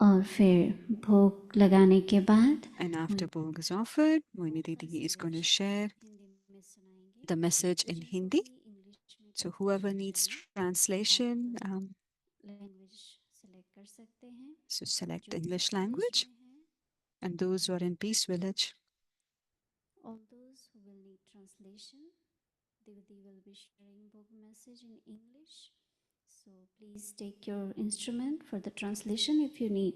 और फिर भोग लगाने के बाद And after bhog is offered, Moini Didi is going to share the message in Hindi. So whoever needs translation, so select English language. And those who are in Peace Village, all those who will need translation, Devadi will be sharing Bhog message in English. So please take your instrument for the translation if you need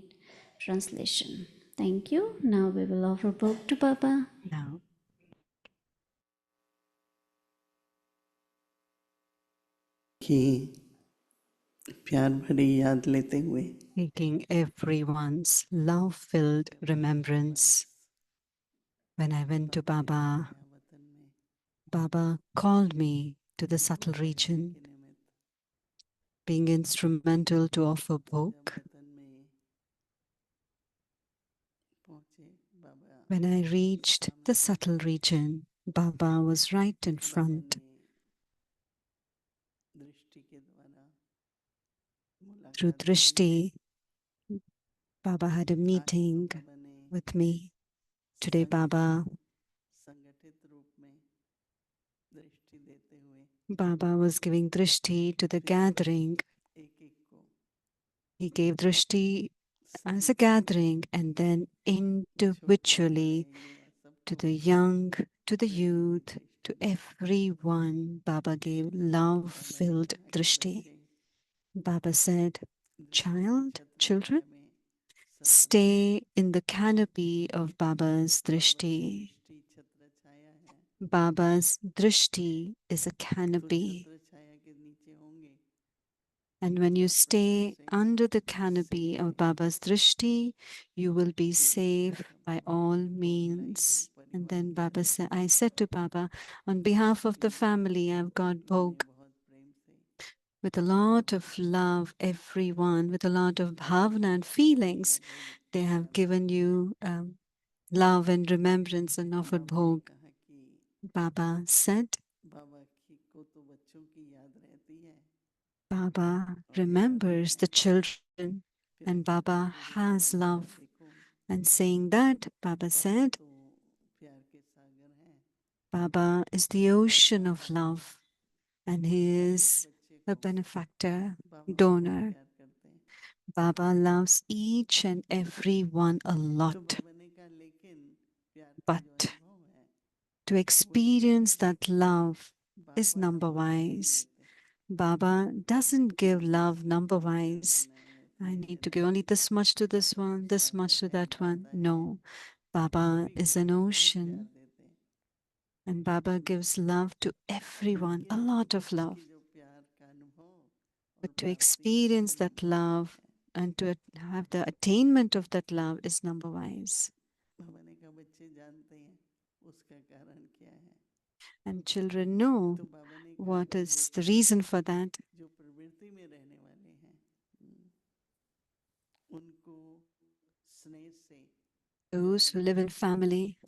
translation. Thank you. Now we will offer Bhog to Baba. now कि प्यार भरी याद लेते हुए taking everyone's love-filled remembrance. When I went to Baba, Baba called me to the subtle region, being instrumental to offer bhog. When I reached the subtle region, Baba was right in front. Through Drishti, Baba had a meeting with me. Today, Baba was giving Drishti to the gathering. He gave Drishti as a gathering and then individually to the young, to the youth, to everyone. Baba gave love-filled Drishti. Baba said, children, stay in the canopy of Baba's Drishti. Baba's Drishti is a canopy. And when you stay under the canopy of Baba's Drishti, you will be safe by all means. And then Baba said, I said to Baba, on behalf of the family, I've got bhog. With a lot of love, everyone, with a lot of bhavana and feelings, they have given you love and remembrance and offered bhog. Baba said, Baba remembers the children and Baba has love. And saying that, Baba said, Baba is the ocean of love and he is a benefactor, donor. Baba loves each and every one a lot. But to experience that love is number-wise. Baba doesn't give love number-wise. I need to give only this much to this one, this much to that one. No, Baba is an ocean. And Baba gives love to everyone, a lot of love. But to experience that love and to have the attainment of that love is number-wise. And children know what is the reason for that. Those who live in family,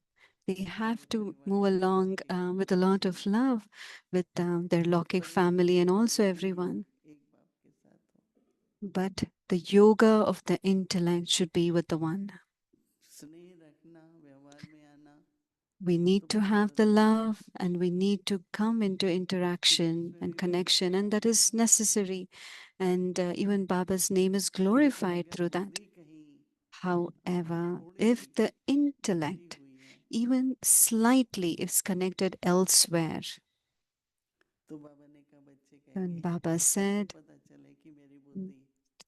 they have to move along with a lot of love with their Lokik family and also everyone. But the yoga of the intellect should be with the one. We need to have the love and we need to come into interaction and connection, and that is necessary. And even Baba's name is glorified through that. However, if the intellect even slightly is connected elsewhere, then Baba said,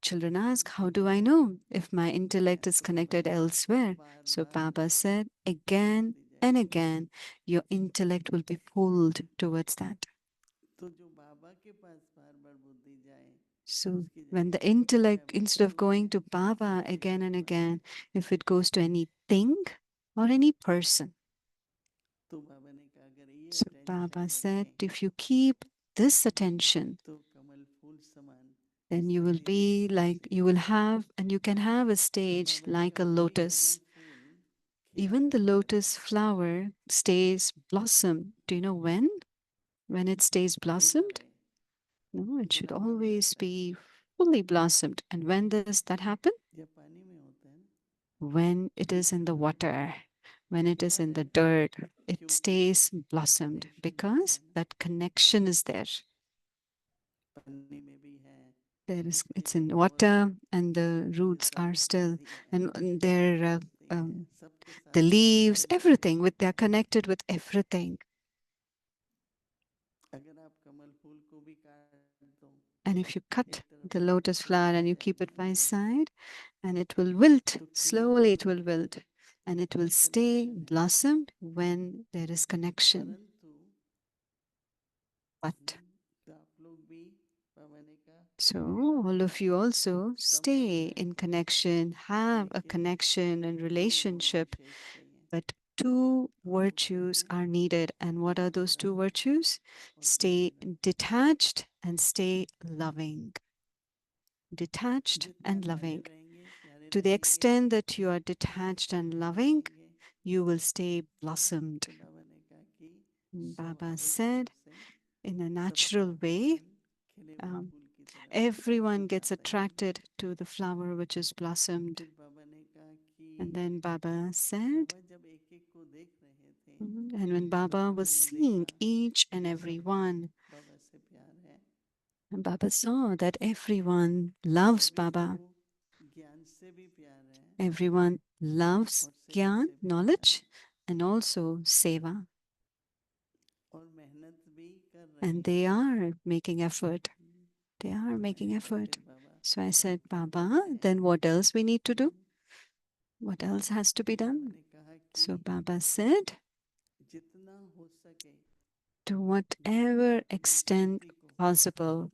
children ask, how do I know if my intellect is connected elsewhere? So Baba said, again and again, your intellect will be pulled towards that. So when the intellect, instead of going to Baba again and again, if it goes to anything or any person. So Baba said, if you keep this attention, then you will be like, you will have, and you can have a stage like a lotus. Even the lotus flower stays blossomed. Do you know when? When it stays blossomed? No, it should always be fully blossomed. And when does that happen? when it is in the water, when it is in the dirt, it stays blossomed because that connection is there. पन्नी में भी है, It's in water and the roots are still, and they're सबके साथ the leaves, everything, they're connected with everything. अगर आप कमल फूल को भी काट दो, And if you cut the lotus flower and you keep it by side, and it will wilt, slowly it will wilt, and it will stay blossomed when there is connection. परंतु But आप लोग भी पावने का so all of you also stay in connection, have a connection and relationship, विशेष चाहिए, but two virtues are needed. And what are those two virtues? Stay detached and stay loving. Detached and loving. To the extent that you are detached and loving, you will stay blossomed. Baba said, in a natural way, everyone gets attracted to the flower which is blossomed. And then Baba said, and when Baba was seeing each and every one, and Baba saw that everyone loves Baba. Everyone loves Gyan, knowledge, and also Seva. And they are making effort. They are making effort. So I said, Baba, then what else we need to do? What else has to be done? So Baba said, to whatever extent possible,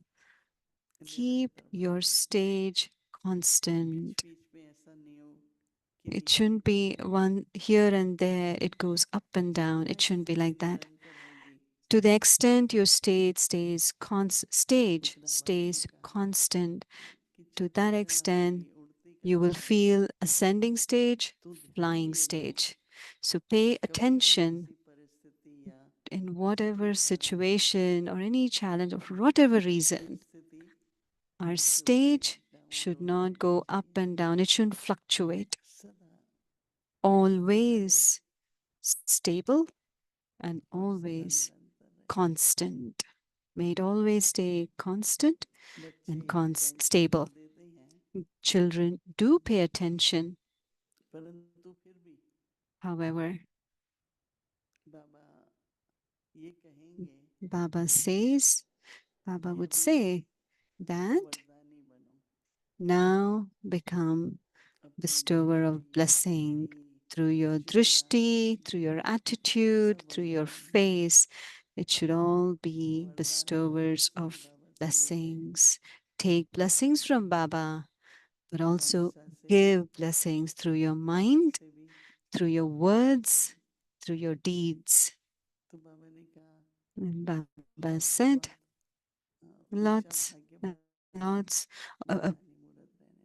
keep your stage constant. It shouldn't be one here and there, it goes up and down. It shouldn't be like that. To the extent your stage stays constant, to that extent you will feel ascending stage, flying stage. So pay attention in whatever situation or any challenge or for whatever reason. Our stage should not go up and down. It shouldn't fluctuate. Always stable and always constant. May it always stay constant and stable. Children do pay attention. However, Baba would say that now become bestower of blessing through your drishti, through your attitude, through your face. It should all be bestowers of blessings. Take blessings from Baba, but also give blessings through your mind, through your words, through your deeds. And Baba said, lots and lots.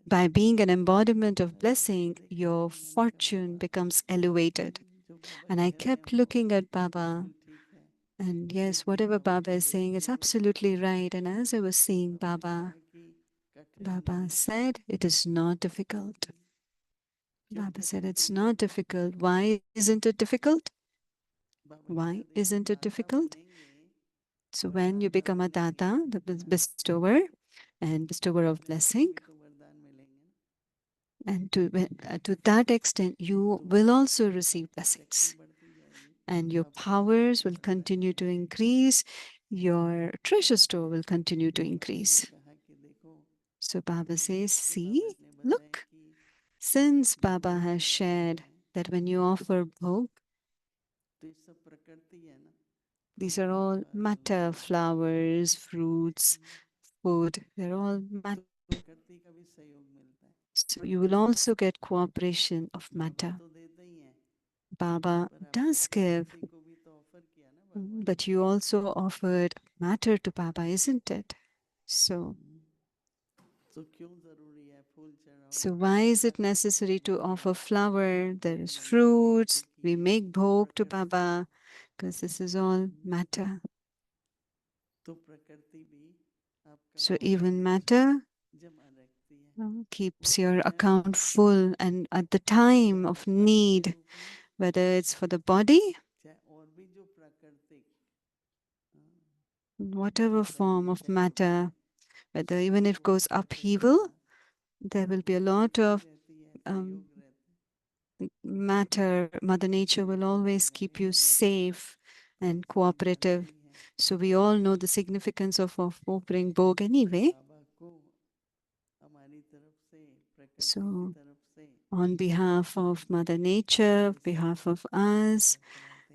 By being an embodiment of blessing, your fortune becomes elevated. And I kept looking at Baba. And yes, whatever Baba is saying is absolutely right. And as I was seeing Baba, Baba said, it is not difficult. Baba said, it's not difficult. Why isn't it difficult? Why isn't it difficult? So when you become a Data, the bestower and bestower of blessing, and to that extent, you will also receive blessings. And your powers will continue to increase. Your treasure store will continue to increase. So Baba says, see, look, since Baba has shared that when you offer bhog, these are all matter, flowers, fruits, food, they're all matter. So you will also get cooperation of matter. Baba does give, but you also offered matter to Baba, isn't it? So why is it necessary to offer flower? There is fruits, we make bhog to Baba, because this is all matter. So even matter keeps your account full, and at the time of need, whether it's for the body, चाहे और भी जो प्राकृतिक whatever form of matter, whether even if it goes upheaval, there will be a lot of matter. Mother Nature will always keep you safe and cooperative. So we all know the significance of offering bhog anyway. So on behalf of Mother Nature, behalf of us,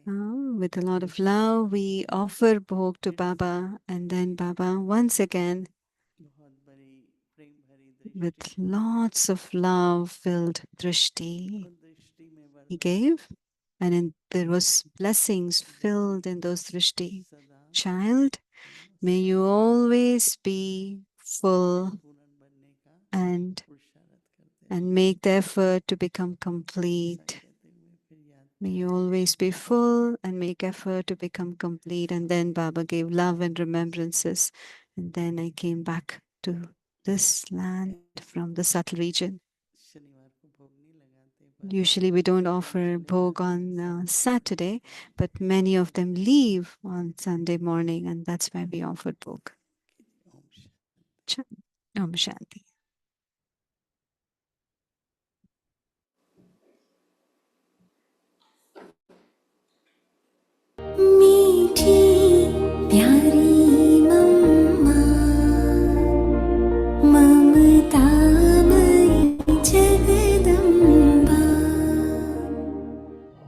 with a lot of love, we offer bhog to Baba, and then Baba once again, with lots of love-filled drishti, he gave, and there was blessings filled in those drishti. Child, may you always be full and make the effort to become complete. May you always be full and make effort to become complete. And then Baba gave love and remembrances. And then I came back to this land from the subtle region. Usually we don't offer bhog on Saturday, but many of them leave on Sunday morning, and that's why we offered bhog. Om Shanti. मीठी प्यारी मम्मा, ममतामयी जगदम्बा।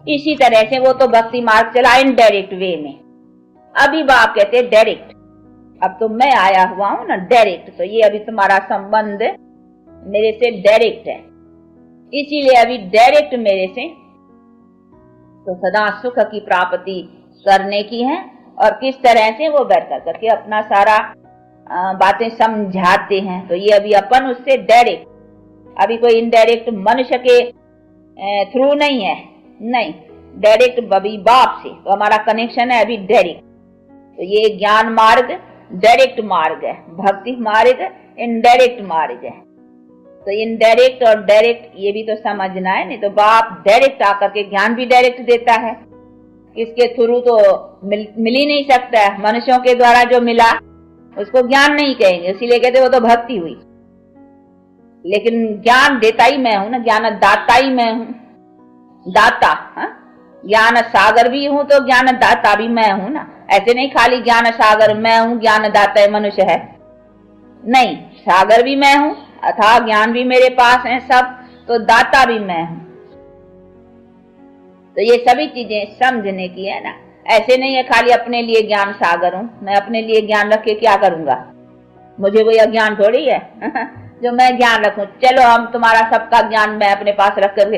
इसी तरह से वो तो भक्ति मार्ग चला इनडायरेक्ट वे में। अभी बाप कहते हैं डायरेक्ट। अब तो मैं आया हुआ हूँ ना डायरेक्ट, तो ये अभी तुम्हारा संबंध मेरे से डायरेक्ट है, इसीलिए अभी डायरेक्ट मेरे से तो सदा सुख की प्राप्ति करने की है। और किस तरह से वो बैठ करके अपना सारा बातें समझाते हैं। तो ये अभी अपन उससे डायरेक्ट, अभी कोई इनडायरेक्ट मनुष्य के थ्रू नहीं है, नहीं, डायरेक्ट बबी बाप से तो हमारा कनेक्शन है अभी डायरेक्ट। तो ये ज्ञान मार्ग डायरेक्ट मार्ग है, भक्ति मार्ग इनडायरेक्ट मार्ग है। तो इनडायरेक्ट और डायरेक्ट ये भी तो समझना है, नहीं तो बाप डायरेक्ट आकर के ज्ञान भी डायरेक्ट देता है, इसके थ्रू तो मिल ही नहीं सकता है। मनुष्यों के द्वारा जो मिला उसको ज्ञान नहीं कहेंगे, इसीलिए कहते वो तो भक्ति हुई। लेकिन ज्ञान देता ही मैं हूं ना, ज्ञान दाता ही मैं हूं, दाता। ज्ञान सागर भी हूं तो ज्ञान दाता भी मैं हूं ना। ऐसे नहीं खाली ज्ञान सागर मैं हूं, ज्ञान दाता मनुष्य है, नहीं, सागर भी मैं हूं, अथाह ज्ञान भी मेरे पास है सब, तो दाता भी मैं हूं। तो ये सभी चीजें समझने की है ना। ऐसे नहीं है खाली अपने लिए ज्ञान सागर हूं, मैं अपने लिए ज्ञान रख के क्या करूंगा, मुझे वो अज्ञान थोड़ी है जो मैं ज्ञान रखूं। चलो हम तुम्हारा सबका ज्ञान मैं अपने पास रख करके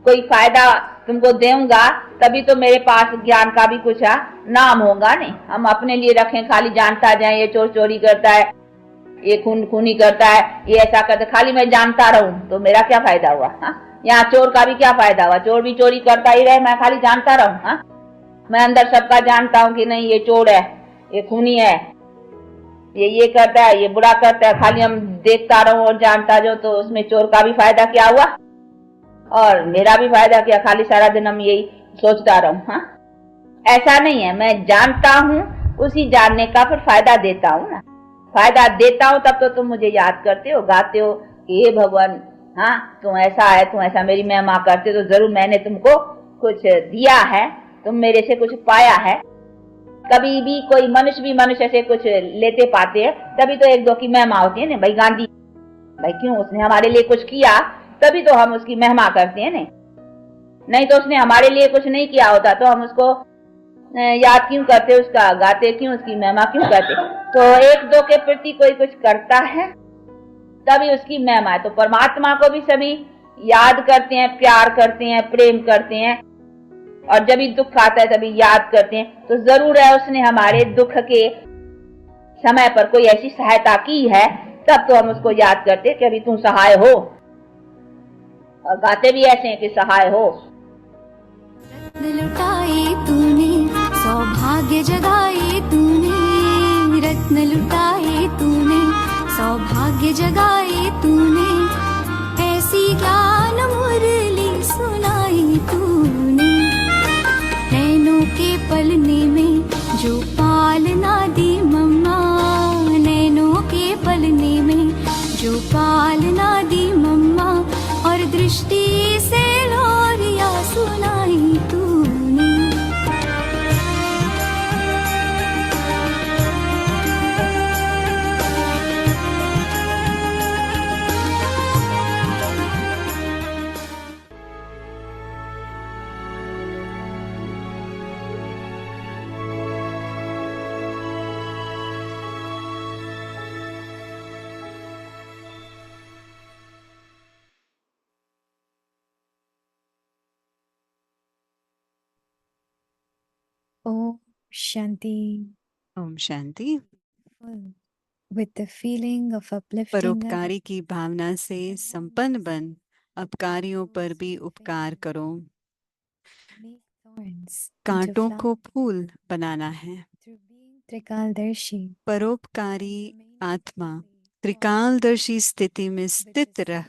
कोई फायदा तुमको दूंगा, तभी तो मेरे पास ज्ञान का भी कुछ नाम होगा। नहीं, हम अपने लिए रखें खाली जानता जाए, ये चोर चोरी करता है, ये खून खूनी करता है, ये ऐसा करता है, खाली मैं जानता रहूं तो मेरा क्या फायदा हुआ। यहाँ चोर का भी क्या फायदा हुआ, चोर भी चोरी करता ही रहे, मैं खाली जानता रहूं। मैं अंदर सबका जानता हूँ कि नहीं ये चोर है, ये खूनी है, ये करता है, ये बुरा करता है, खाली हम देखता रहूं और जानता जो, तो उसमें चोर का भी फायदा क्या हुआ और मेरा भी फायदा क्या, खाली सारा दिन हम यही सोचता रहूं। ऐसा नहीं है, मैं जानता हूँ, उसी जानने का फिर फायदा देता हूँ ना। फायदा देता हूँ तब तो तुम मुझे याद करते हो, गाते हो कि हे भगवान, हाँ तुम ऐसा है, तुम ऐसा मेरी महिमा करते, तो जरूर मैंने तुमको कुछ दिया है, तुम मेरे से कुछ पाया है। कभी भी कोई मनुष्य भी मनुष्य से कुछ लेते पाते हैं, तभी तो एक दो की महिमा होती है ना। भाई गांधी, भाई क्यों, उसने हमारे लिए कुछ किया, तभी तो हम उसकी महिमा करते हैं। नहीं तो उसने हमारे लिए कुछ नहीं किया होता तो हम उसको याद क्यों करते, उसका गाते क्यों, उसकी महिमा क्यों करते। तो एक दो के प्रति कोई कुछ करता है तभी उसकी महिमा है। तो परमात्मा को भी सभी याद करते हैं, प्यार करते हैं, प्रेम करते हैं, और जब भी दुख आता है तभी याद करते हैं। तो जरूर है उसने हमारे दुख के समय पर कोई ऐसी सहायता की है, तब तो हम उसको याद करते कि अभी तू सहाय हो, और गाते भी ऐसे हैं कि सहाय हो। लुटाए तूने, सौभाग्य जगाए तूने, रत्न लुटाए तूने, सौभाग्य सौभाग्य जगाए तूने, ऐसी ज्ञान मुरली सुनाई तूने। नैनों के पलने में जो पालना दी मम्मा, नैनों के पलने में जो पालना दी मम्मा, और दृष्टि से लोरिया सुनाई तूने। Om Shanti. Om Shanti. With the feeling of uplifting परोपकारी की भावना से संपन्न बन अपकारियों पर भी उपकार करो। कांटों को फूल बनाना है। Trikaldarshi. परोपकारी आत्मा त्रिकालदर्शी स्थिति में स्थित रह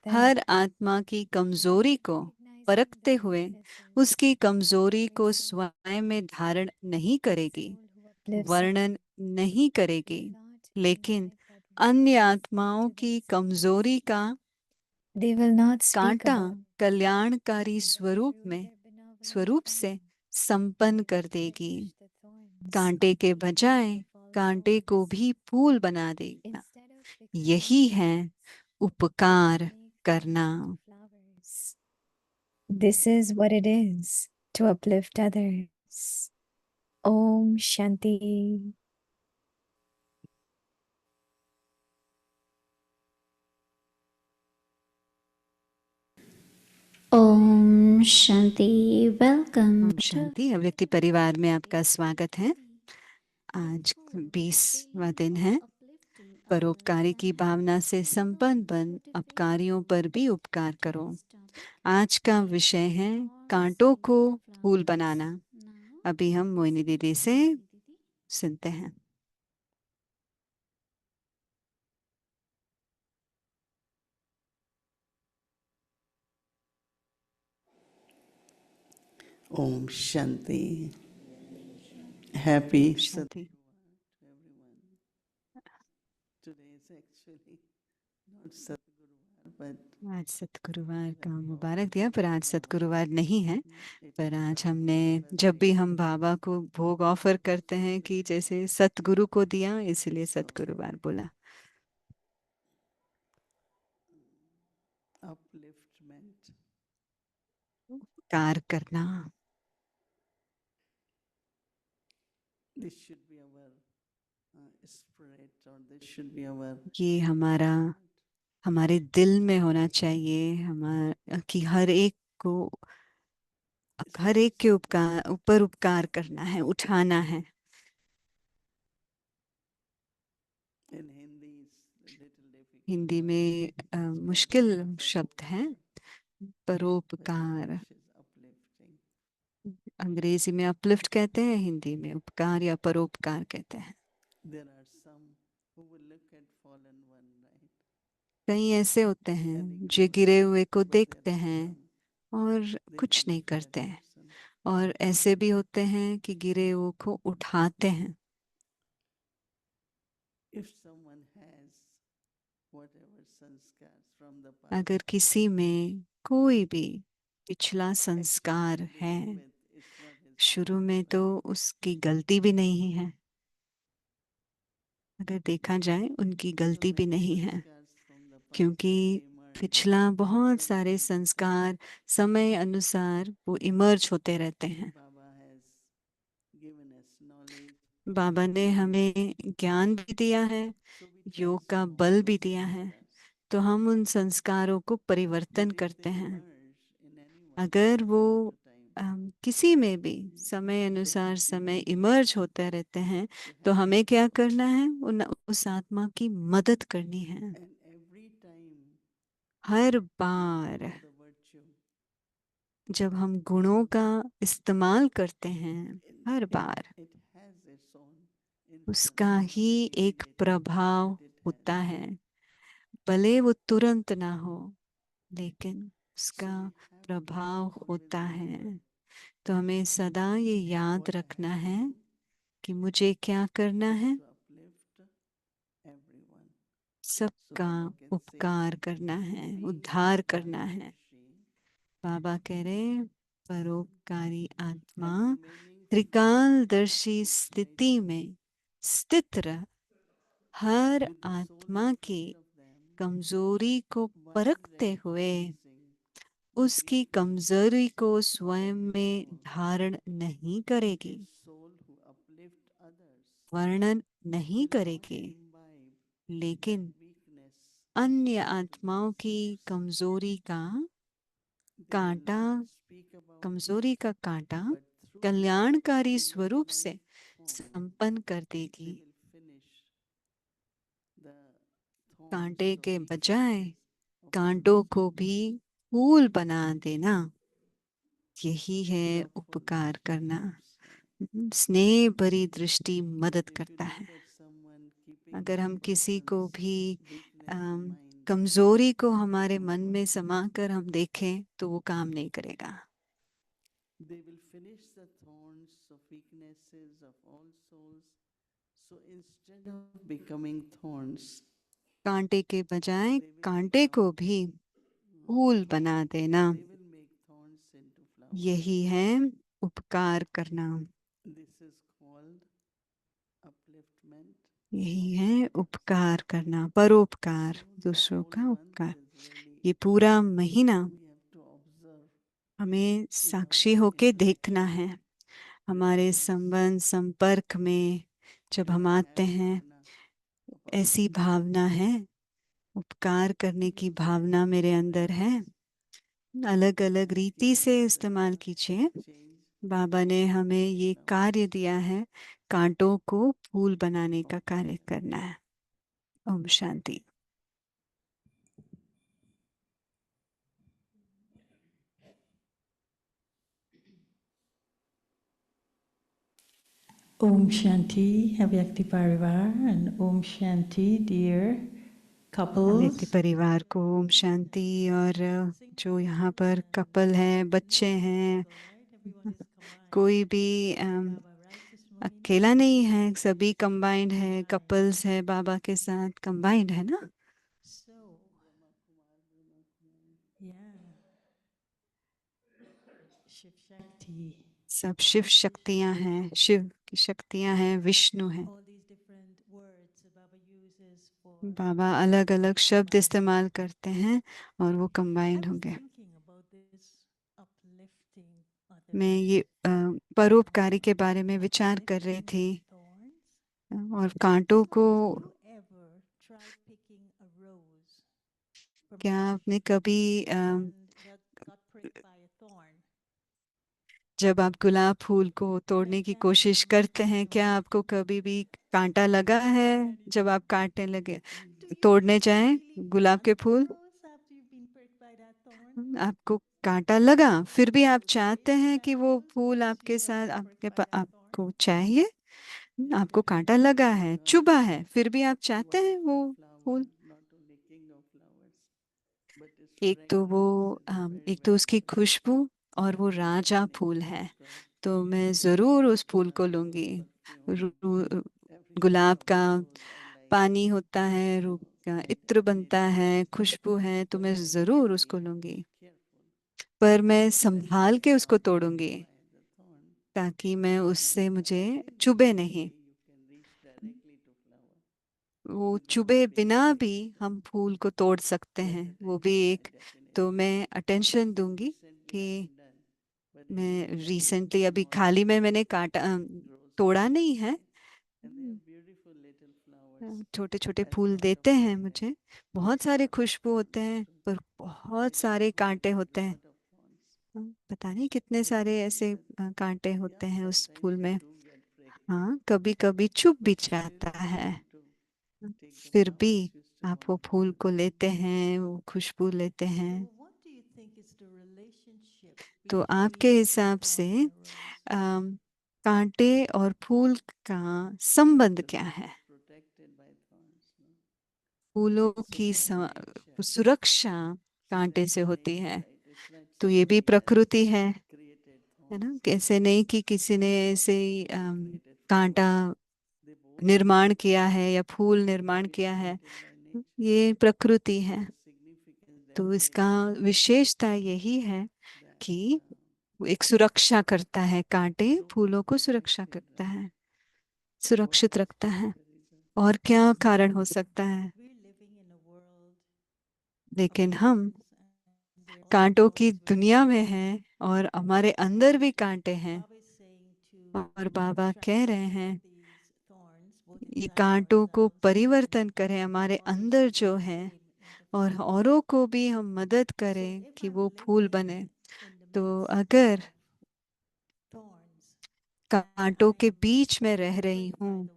हर आत्मा की कमजोरी को परखते हुए उसकी कमजोरी को स्वयं में धारण नहीं करेगी, वर्णन नहीं करेगी, लेकिन अन्य आत्माओं की कमजोरी का They will not speak कांटा about कल्याणकारी स्वरूप से संपन्न कर देगी। कांटे के बजाय कांटे को भी फूल बना देगा। यही है उपकार करना। This is what it is to uplift others. Om Shanti. Om Shanti. Welcome Om to शांति। अव्यक्ति परिवार में आपका स्वागत है। आज 20वां दिन है। परोपकारी की भावना से संपन्न बन अपकारियों पर भी उपकार करो। आज का विषय है कांटों को फूल बनाना। अभी हम मोहिनी दीदी से सुनते हैं। Om Shanti. Happy Shanti. Today is actually not Satguruvar, but आज सतगुरुवार का मुबारक दिया, पर आज सतगुरुवार नहीं है। पर आज हमने जब भी हम बाबा को भोग ऑफर करते हैं कि जैसे सतगुरु को दिया, इसलिए सतगुरुवार बोला। upliftment. उपकार करना This should be our spirit, or this should be our ये हमारे दिल में होना चाहिए। कि हर एक के ऊपर उपकार करना है, उठाना है। in Hindi is little difficult. Hindi में मुश्किल शब्द है परोपकार। Which is uplifting. अंग्रेजी में अपलिफ्ट कहते हैं, हिंदी में उपकार या परोपकार कहते हैं। There are some who will look at fallen one, right? कई ऐसे होते हैं जो गिरे हुए को देखते हैं और कुछ नहीं करते हैं, और ऐसे भी होते हैं कि गिरे हुए को उठाते हैं। If someone has whatever sanskars from the past, अगर किसी में कोई भी पिछला संस्कार है, शुरू में तो उसकी गलती भी नहीं है। अगर देखा जाए उनकी गलती भी नहीं है, क्योंकि पिछला बहुत सारे संस्कार समय अनुसार वो इमर्ज होते रहते हैं। बाबा ने हमें ज्ञान भी दिया है, योग का बल भी दिया है, तो हम उन संस्कारों को परिवर्तन करते हैं। अगर वो किसी में भी समय अनुसार समय इमर्ज होते रहते हैं, तो हमें क्या करना है? उस आत्मा की मदद करनी है। हर बार जब हम गुणों का इस्तेमाल करते हैं, हर बार उसका ही एक प्रभाव होता है, भले वो तुरंत ना हो, लेकिन उसका प्रभाव होता है। तो हमें सदा ये याद रखना है कि मुझे क्या करना है, सबका उपकार करना है, उद्धार करना है। बाबा कह रहे परोपकारी आत्मा त्रिकालदर्शी स्थिति में स्थित रह, हर आत्मा की कमजोरी को परखते हुए उसकी कमजोरी को स्वयं में धारण नहीं करेगी, वर्णन नहीं करेगी, लेकिन अन्य आत्माओं की कांटा कमजोरी का कांटा कल्याणकारी स्वरूप से संपन्न कर देगी। कांटे के बजाय कांटों को भी फूल बना देना, यही है उपकार करना। स्नेह भरी दृष्टि मदद करता है। अगर हम किसी को भी कमजोरी को हमारे मन में समा कर हम देखें तो वो काम नहीं करेगा। They will finish the thorns of weaknesses of all souls. So instead of becoming thorns, कांटे के बजाय कांटे को भी फूल बना देना, they will make thorns into flowers. यही है उपकार करना, This is called upliftment. यही है उपकार करना, परोपकार, So दूसरों the का whole उपकार। month is really ये पूरा महीना we have to observe हमें साक्षी होके देखना है। हमारे संबंध संपर्क में जब हम आते हैं, ऐसी भावना है, उपकार करने की भावना मेरे अंदर है, अलग अलग रीति से इस्तेमाल कीजिए। बाबा ने हमें ये कार्य दिया है, कांटों को फूल बनाने का कार्य करना है। Om Shanti. Om Shanti, Avyakti Parivar, and Om Shanti, dear व्यक्ति couples. परिवार को ओम शांति। और जो यहाँ पर कपल हैं, बच्चे हैं, कोई भी अकेला नहीं है, सभी कंबाइंड है, कपल्स है, बाबा के साथ कंबाइंड है ना। So, yeah, Shiv Shakti, सब शिव शक्तियां हैं, शिव की शक्तियां हैं, विष्णु हैं। all these different words that Baba uses for. बाबा अलग अलग शब्द इस्तेमाल करते हैं और वो I कंबाइंड was होंगे। thinking about this uplifting मैं others. ये परोपकारी के बारे में विचार कर रही Lifting थी, thorns. और कांटों को, Have you ever tried picking a rose from a क्या bush आपने कभी and got pricked by a thorn? जब आप गुलाब फूल को तोड़ने Right की down कोशिश the root करते of हैं, the क्या thorn. आपको कभी भी कांटा लगा है? जब आप काटने लगे, Do you तोड़ने जाएं really गुलाब के want the fool, rose after you've been pricked by that thorn? आपको कांटा लगा, फिर भी आप You चाहते crave हैं that कि वो rose फूल because आपके you have साथ, been pricked by that thorn? आपको चाहिए, आपको कांटा लगा है, चुभा है, फिर भी आप चाहते हैं वो फूल। एक तो वो एक तो उसकी खुशबू और वो राजा फूल है, तो मैं जरूर उस फूल को लूंगी। गुलाब का पानी होता है, रूप का इत्र बनता है, खुशबू है, तो मैं जरूर उसको लूंगी, पर मैं संभाल के उसको तोड़ूंगी ताकि मैं उससे मुझे चुभे नहीं। वो चुभे बिना भी हम फूल को तोड़ सकते हैं, वो भी एक। तो मैं अटेंशन दूंगी कि मैं रिसेंटली अभी खाली में मैंने काटा, तोड़ा नहीं है। छोटे छोटे फूल देते हैं मुझे, बहुत सारे खुशबू होते हैं, पर बहुत सारे कांटे होते हैं। पता नहीं कितने सारे ऐसे कांटे होते हैं उस फूल में। हाँ, कभी कभी चुभ भी जाता है, फिर भी आप वो फूल को लेते हैं, वो खुशबू लेते हैं। So what do you think is the relationship तो आपके between the हिसाब से thorn and a rose? कांटे और फूल का संबंध क्या है? फूलों की सुरक्षा कांटे से होती है। तो ये भी प्रकृति है ना। कैसे नहीं कि किसी ने ऐसे ही कांटा निर्माण किया है या फूल निर्माण किया है, ये प्रकृति है। तो इसका विशेषता यही है कि वो एक सुरक्षा करता है, कांटे फूलों को सुरक्षा करता है, सुरक्षित रखता है। और क्या कारण हो सकता है? लेकिन हम कांटों की दुनिया में हैं और हमारे अंदर भी कांटे हैं। और बाबा कह रहे हैं ये कांटों को परिवर्तन करें हमारे अंदर जो है, और औरों को भी हम मदद करें कि वो फूल बने। तो अगर कांटों के बीच में रह रही हूँ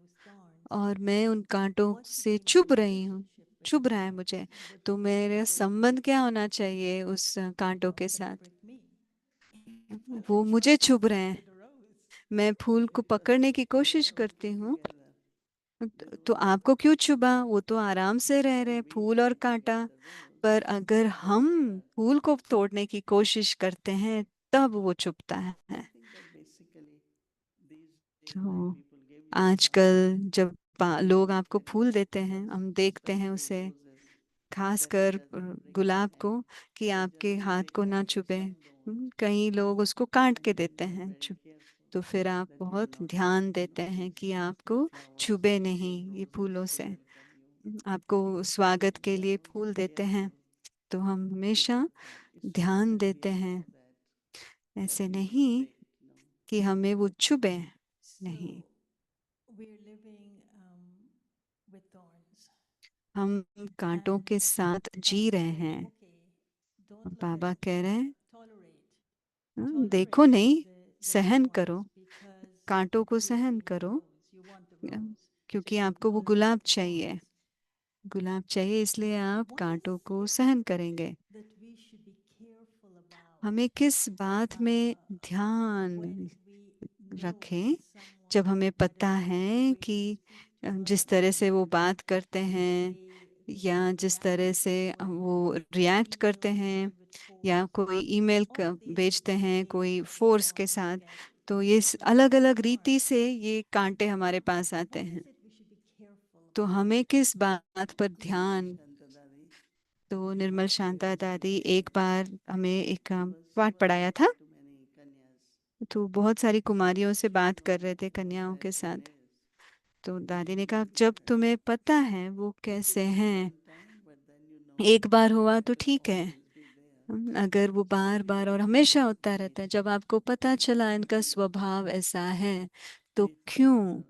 और मैं उन कांटों से चुभ रही हूँ, चुभ रहा है मुझे, तो मेरा संबंध क्या होना चाहिए उस कांटों के साथ? वो मुझे चुभ रहे हैं, मैं फूल को पकड़ने की कोशिश करती हूँ, तो आपको क्यों चुभा? वो तो आराम से रह रहे हैं, फूल और कांटा। पर अगर हम फूल को तोड़ने की कोशिश करते हैं तब वो चुभता है। तो आजकल जब लोग आपको फूल देते हैं, हम देखते हैं उसे, खासकर गुलाब को, कि आपके हाथ को ना चुभे। कई लोग उसको काट के देते हैं। तो फिर आप बहुत ध्यान देते हैं कि आपको छुबे नहीं ये फूलों से। आपको स्वागत के लिए फूल देते हैं, तो हम हमेशा ध्यान देते हैं, ऐसे नहीं कि हमें वो छुबे नहीं। हम कांटों के साथ जी रहे हैं। बाबा कह रहे हैं देखो नहीं, सहन करो, कांटों को सहन करो, क्योंकि आपको वो गुलाब चाहिए, गुलाब चाहिए, इसलिए आप कांटों को सहन करेंगे। हमें किस बात में ध्यान रखें? जब हमें पता है कि जिस तरह से वो बात करते हैं या जिस तरह से वो रिएक्ट करते हैं, या कोई ईमेल भेजते हैं कोई फोर्स के साथ, तो ये अलग अलग रीति से ये कांटे हमारे पास आते हैं। तो हमें किस बात पर ध्यान? तो निर्मल शांता दादी एक बार हमें एक पाठ पढ़ाया था। तो बहुत सारी कुमारियों से बात कर रहे थे, कन्याओं के साथ। तो दादी ने कहा जब तुम्हें पता है वो कैसे हैं, एक बार हुआ तो ठीक है, अगर वो बार बार और हमेशा होता रहता है, जब आपको पता चला इनका स्वभाव ऐसा है, तो क्यों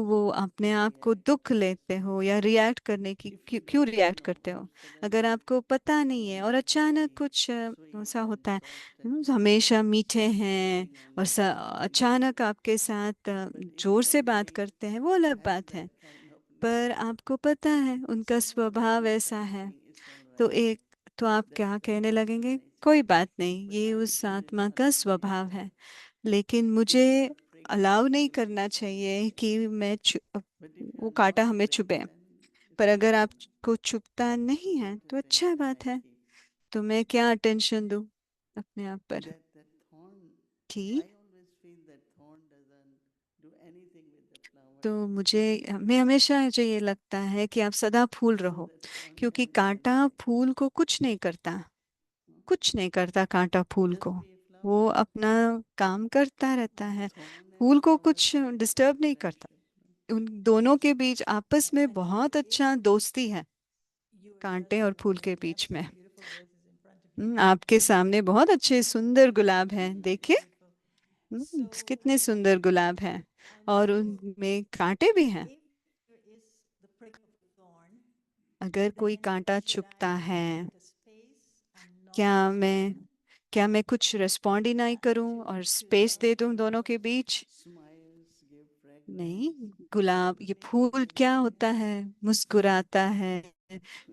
वो अपने आप को दुख लेते हो या रिएक्ट करने की क्यों रिएक्ट करते हो? अगर आपको पता नहीं है और अचानक कुछ ऐसा होता है, हमेशा मीठे हैं और अचानक आपके साथ जोर से बात करते हैं, वो अलग बात है। पर आपको पता है उनका स्वभाव ऐसा है, तो तो आप क्या कहने लगेंगे? कोई बात नहीं, ये उस आत्मा का स्वभाव है, लेकिन मुझे अलाउ नहीं करना चाहिए कि वो कांटा हमें चुभे। पर अगर आपको चुभता नहीं है तो अच्छा बात है, तो मैं क्या अटेंशन दूं अपने आप पर? कि तो मैं हमेशा मुझे ये लगता है कि आप सदा फूल रहो, क्योंकि कांटा फूल को कुछ नहीं करता, कुछ नहीं करता कांटा फूल को, वो अपना काम करता रहता है, फूल को कुछ डिस्टर्ब नहीं करता। उन दोनों के बीच आपस में बहुत अच्छा दोस्ती है, कांटे और फूल के बीच में। आपके सामने बहुत अच्छे सुंदर गुलाब हैं, देखिए। कितने सुंदर गुलाब हैं, और उनमें कांटे भी हैं। अगर कोई कांटा चुभता है, क्या मैं क्या मैं कुछ रिस्पॉन्ड ही नहीं करूं और स्पेस दे दूं दोनों के बीच? नहीं, गुलाब ये फूल क्या होता है, मुस्कुराता है,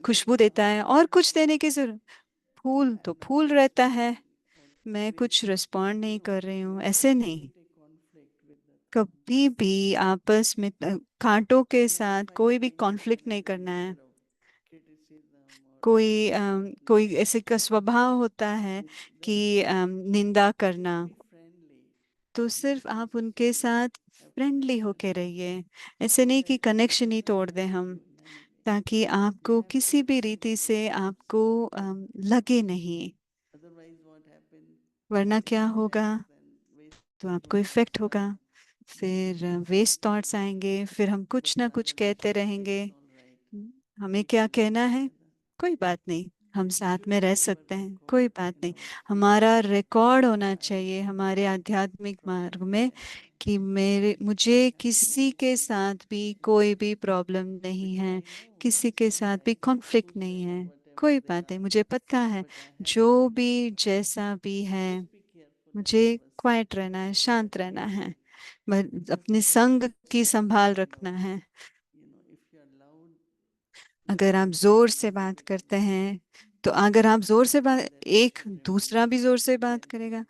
खुशबू देता है, और कुछ देने की जरूरत? फूल तो फूल रहता है, मैं कुछ रिस्पॉन्ड नहीं कर रही हूँ, ऐसे नहीं। कभी भी आपस में कांटों के साथ कोई भी कॉन्फ्लिक्ट नहीं करना है। कोई ऐसे का स्वभाव होता है कि निंदा करना, तो सिर्फ आप उनके साथ फ्रेंडली होके रहिए। ऐसे नहीं कि कनेक्शन ही तोड़ दें हम, ताकि आपको किसी भी रीति से आपको लगे नहीं, वरना क्या होगा, तो आपको इफेक्ट होगा, फिर वेस्ट थॉट्स आएंगे, फिर हम कुछ ना कुछ कहते रहेंगे। हमें क्या कहना है, कोई बात नहीं, हम साथ में रह सकते हैं, कोई बात नहीं। हमारा रिकॉर्ड होना चाहिए हमारे आध्यात्मिक मार्ग में कि मुझे किसी के साथ भी कोई भी प्रॉब्लम नहीं है, किसी के साथ भी कॉन्फ्लिक्ट नहीं है, कोई बात नहीं। मुझे पता है जो भी जैसा भी है, मुझे क्वाइट रहना है, शांत रहना है, अपने संग की संभाल रखना है। अगर आप जोर से बात करते हैं, तो अगर आप जोर से बात, एक दूसरा भी जोर से बात करेगा,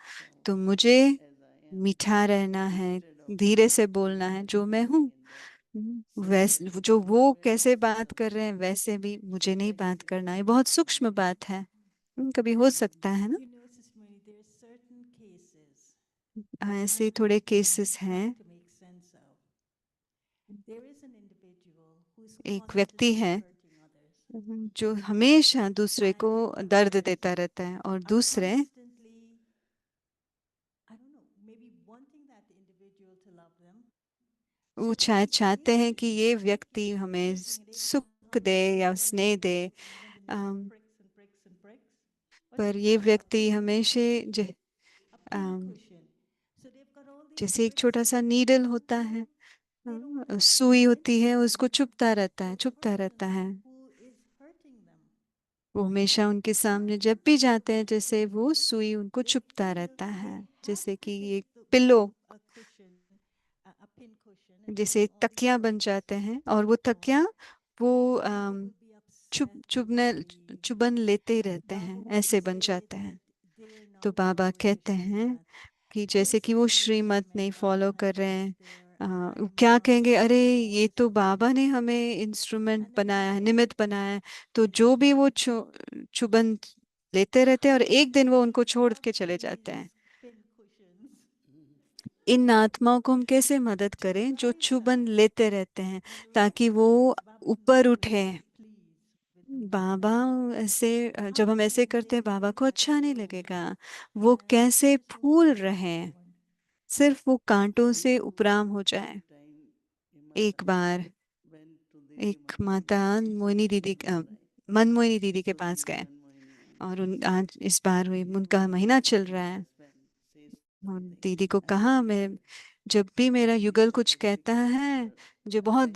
तो मुझे मीठा रहना है, धीरे से बोलना है, जो मैं हूँ। वैसे जो वो कैसे बात कर रहे हैं वैसे भी मुझे नहीं बात करना है, बहुत सूक्ष्म बात है। कभी हो सकता है ना, ऐसे थोड़े केसेस हैं। एक व्यक्ति है जो हमेशा दूसरे को दर्द देता रहता है, और दूसरे वो चाहते हैं कि ये व्यक्ति हमें सुख दे या स्नेह दे। अम, पर ये व्यक्ति हमेशा ज, अम, जैसे एक छोटा सा नीडल होता है, सुई होती है, उसको चुभता रहता है, चुभता रहता है। वो हमेशा उनके सामने जब भी जाते हैं, जैसे वो सुई उनको चुभता रहता है, जैसे कि एक पिल्लो, जैसे तकिया बन जाते हैं, और वो तकिया वो चुभन लेते ही रहते हैं, ऐसे बन जाते हैं। तो बाबा कहते हैं कि जैसे कि वो श्रीमत नहीं फॉलो कर रहे हैं, वो क्या कहेंगे, अरे ये तो बाबा ने हमें इंस्ट्रूमेंट बनाया है, निमित्त बनाया है, तो जो भी वो चुभन लेते रहते हैं, और एक दिन वो उनको छोड़ के चले जाते हैं। इन आत्माओं को हम कैसे मदद करें जो चुभन लेते रहते हैं, ताकि वो ऊपर उठे। बाबा ऐसे जब हम ऐसे करते हैं, बाबा को अच्छा नहीं लगेगा। वो कैसे फूल रहे हैं, सिर्फ वो कांटों से उपराम हो जाए। एक बार एक माता मनमोहिनी दीदी के पास गए, और आज इस बार उनका महीना चल रहा है, और दीदी को कहा, मैं जब भी मेरा युगल कुछ कहता है, मुझे बहुत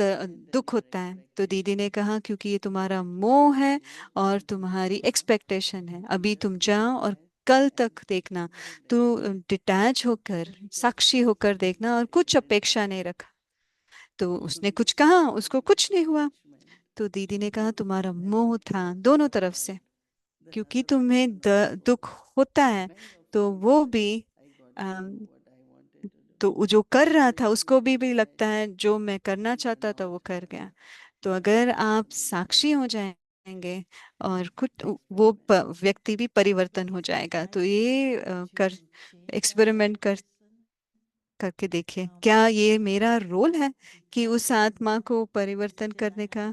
दुख होता है। तो दीदी ने कहा, क्योंकि ये तुम्हारा मोह है और तुम्हारी एक्सपेक्टेशन है। अभी तुम जाओ और कल तक देखना, तू डिटैच होकर, साक्षी होकर देखना, और कुछ अपेक्षा नहीं रखा। तो उसने कुछ कहा, उसको कुछ नहीं हुआ। तो दीदी ने कहा, तुम्हारा मोह था दोनों तरफ से, क्योंकि तुम्हें दुख होता है, तो वो भी तो वो जो कर रहा था उसको भी लगता है जो मैं करना चाहता था वो कर गया। तो अगर आप साक्षी हो जाएंगे, और कुछ वो व्यक्ति भी परिवर्तन हो जाएगा। तो ये कर एक्सपेरिमेंट करके देखिए, क्या ये मेरा रोल है कि उस आत्मा को परिवर्तन करने का।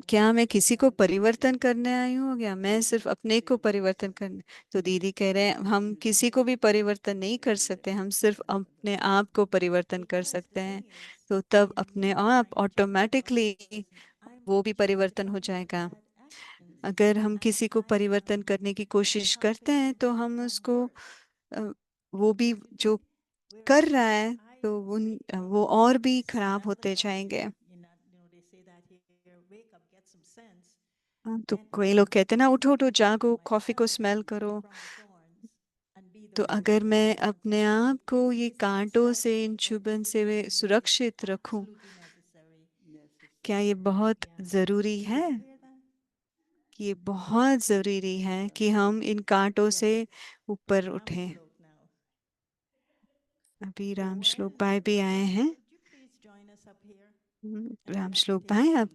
क्या मैं किसी को परिवर्तन करने आई हूँ, या मैं सिर्फ अपने को परिवर्तन करने। तो दीदी कह रहे हैं, हम किसी को भी परिवर्तन नहीं कर सकते, हम सिर्फ अपने आप को परिवर्तन कर सकते हैं। तो तब अपने आप ऑटोमेटिकली वो भी परिवर्तन हो जाएगा। अगर हम किसी को परिवर्तन करने की कोशिश करते हैं, तो हम उसको अ, वो भी जो कर रहा है, तो वो और भी खराब होते जाएंगे। हाँ, तो कोई लोग कहते हैं ना, उठो उठो जागो, कॉफी को स्मेल करो। तो अगर मैं अपने आप को ये कांटों से, इन चुभन से सुरक्षित रखूं, क्या ये बहुत जरूरी है? कि ये बहुत जरूरी है कि हम इन कांटों से ऊपर उठें। अभी राम श्लोक भाई भी आए हैं। राम श्लोक भाई, आप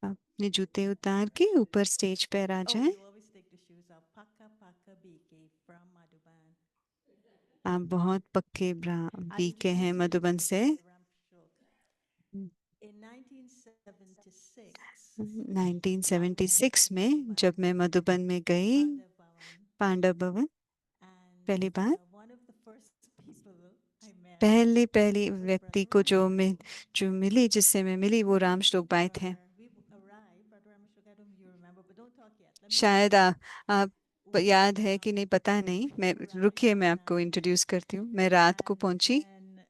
अपने जूते उतार के ऊपर स्टेज पर आ Oh, जाएं। you always take the shoes off. Paka Paka BK from Madhuban. आप बहुत पक्के बीके हैं मधुबन से। In 1976, 1976 में जब मैं मधुबन में गई, Pandav Bhavan, पांडव भवन, and पहली बार one of the first people I met पहली was व्यक्ति Brother को Rameshwar. जो मिली, जिससे मैं मिली, वो राम श्लोक बाई थे। We arrived, Brother Rameshwar, I don't know if you remember, but don't talk yet. Let me शायद आप We, याद है कि नहीं, पता नहीं। मैं arrived रुकिए, that मैं आपको night, इंट्रोड्यूस करती हूँ। मैं रात को and पहुंची। then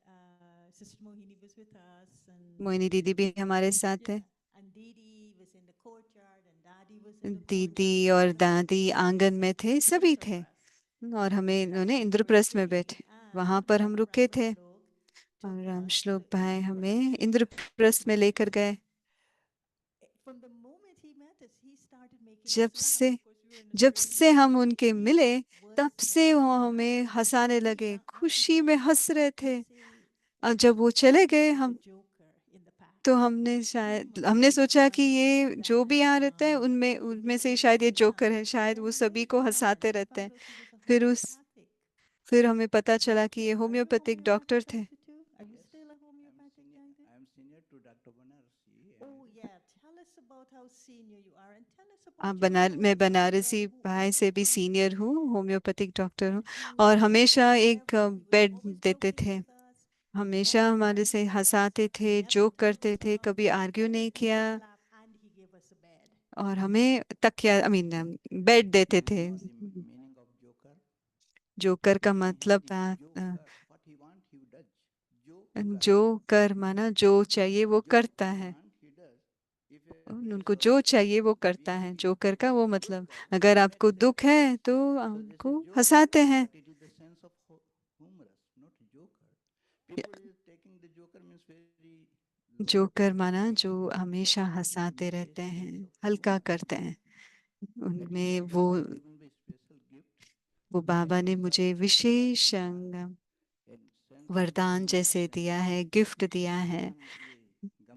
Sister Mohini was with us, and Mohini दीदी भी हमारे साथ है। and Didi was in the courtyard, and Dadi was in the दीदी courtyard. और Lots of दादी people आंगन में थे, waiting सभी for थे। us. और हमें That's इन्होंने where we were इंद्रप्रस्थ में sitting, बैठे, and वहां पर हम Brother रुके थे। Ramashloka took और राम us श्लोक to भाई हमें Indraprasth. इंद्रप्रस्थ में लेकर गए। From the moment he met us, he started making जब us laugh. से Of course, we were in a जब strange से हम place. उनके He मिले, was तब से वो making us हमें laugh. हंसाने We लगे, shall not खुशी में forget. हंस रहे थे। See, और जब वो चले गए, he was हम the joker in the pack. तो हमने सोचा कि ये जो भी यहाँ रहता है, उनमें उनमें से शायद ये जोकर है, शायद वो सभी को हंसाते रहते हैं। फिर हमें पता चला कि ये होम्योपैथिक डॉक्टर थे। Are you still a homeopathic doctor? I am senior to Dr. Banarsi. Oh yeah, tell us about how senior you are, and tell us आप about your मैं Lord बनारसी Baba, who भाई से always भी senior conversed हूँ, homeopathic doctor हूँ। and और who हमेशा was एक everything. He was bed always देते joking थे, with us, हमेशा never हमारे से argued with us, हंसाते थे, never जोक threw करते us थे, out, कभी आर्ग्यू always नहीं made किया। us laugh, and he gave us a bed. और हमें तकिया बेड देते Do you थे। know the meaning of joker? Joker का In मतलब Hindi, joker, what he want, he does. Joker. जो कर माना जो चाहिए वो जो करता he है। want, he does. If a उनको place जो of चाहिए वो करता है। being जोकर का वो मतलब, joker, अगर that आपको is a दुख है तो So this आपको is joker, हंसाते हैं। but it is the sense of humorous, not joker. People is taking the joker means very low. Joker माना जो But हमेशा joker हंसाते means रहते a हैं, sense of हल्का humor. करते हैं। That उनमें is वो Baba given by special gift. वो बाबा ने Like मुझे God wishes has given us a sense of वरदान humor जैसे and दिया है, गिफ्ट दिया है ये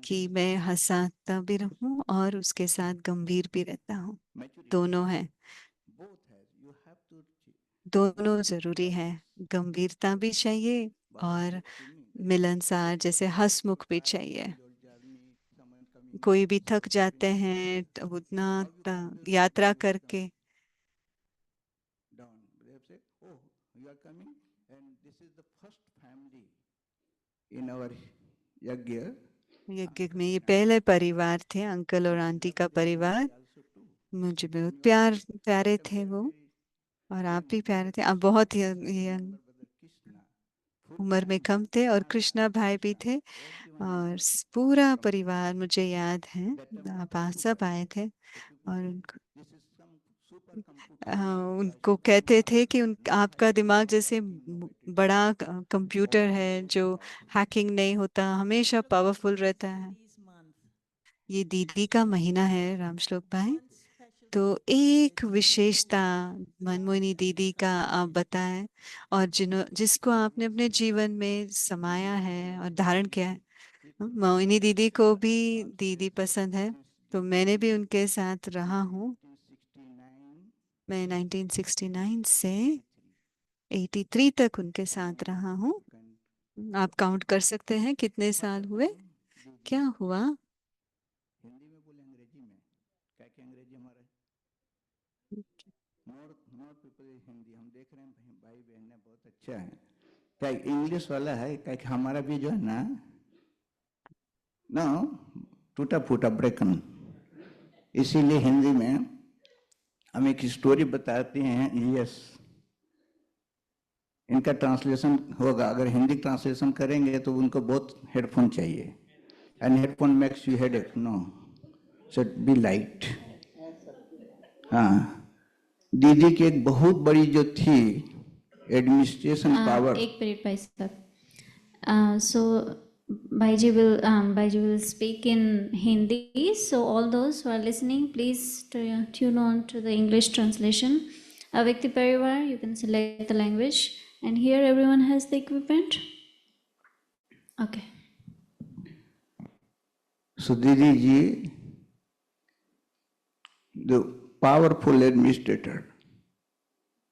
कि गंभीर मैं हंसाता भी रहूं और उसके साथ गंभीर भी रहता हूँ। maturity दोनों है, both has. You have to दोनों both जरूरी है। balance. गंभीरता भी चाहिए Baba और said to me that मिलनसार, जैसे if हंसमुख भी you are चाहिए। in your journey, someone coming कोई भी थक disturbing जाते you, हैं तो उतना how you convince them यात्रा to come करके, down. They say, oh, you are coming, and this is the first family in our yagya. यज्ञ में ये पहले परिवार थे, अंकल और आंटी का परिवार। मुझे बहुत प्यारे थे वो, और आप भी प्यारे थे। आप बहुत यंग उम्र में कम थे, और कृष्णा भाई भी थे, और पूरा परिवार मुझे याद है। आप सब आए थे, और उनको कहते थे कि आपका दिमाग जैसे बड़ा कंप्यूटर है जो हैकिंग नहीं होता, हमेशा पावरफुल रहता है। ये दीदी का महीना है राम श्लोक भाई, तो एक विशेषता मनमोहिनी दीदी का आप बताएं, और जिसको आपने अपने जीवन में समाया है और धारण किया है। मोहिनी दीदी को भी दीदी पसंद है, तो मैंने भी उनके साथ रहा हूँ। मैं 1969 से 83 तक उनके साथ रहा हूँ। आप काउंट कर सकते हैं कितने साल हुए, क्या हुआ। हिंदी में बोले अंग्रेजी में, क्या कि अंग्रेजी हमारा मोर पीपल हिंदी हम देख रहे हैं, भाई बहन ने बहुत अच्छा है। क्या इंग्लिश वाला है, क्या कि हमारा भी जो है ना टूटा फूटा ब्रेकन, इसीलिए हिंदी में हम एक स्टोरी बताते हैं। यस, इनका ट्रांसलेशन होगा, अगर हिंदी ट्रांसलेशन करेंगे तो उनको बहुत हेडफोन चाहिए, and headphone makes you headache, no should be light. हाँ, दीदी की एक बहुत बड़ी जो थी एडमिनिस्ट्रेशन पावर। एक मिनट भाई साहब, सो Bhaiji will speak in Hindi, so all those who are listening, please tune on to the English translation. Avyakti Parivar, you can select the language, and here everyone has the equipment. Okay. So दीदी जी the powerful administrator.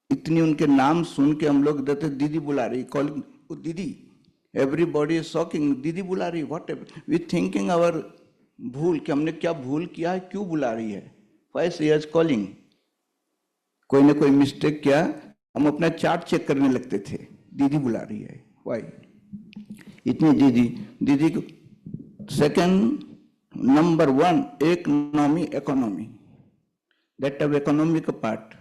इतनी उनके नाम सुन के हम लोग देते दीदी बुला रही, कॉलिंग दीदी, एवरीबॉडी इज शॉकिंग, दीदी बुला रही, whatever we thinking our भूल कि हमने क्या भूल किया है, क्यों बुला रही है, व्हाई शी इज कॉलिंग। कोई ना कोई मिस्टेक किया, हम अपना चार्ट चेक करने लगते थे, दीदी बुला रही है, व्हाई इतनी दीदी। दीदी को सेकंड नंबर 1 इकोनॉमी, दैट अब इकोनॉमी का पार्ट,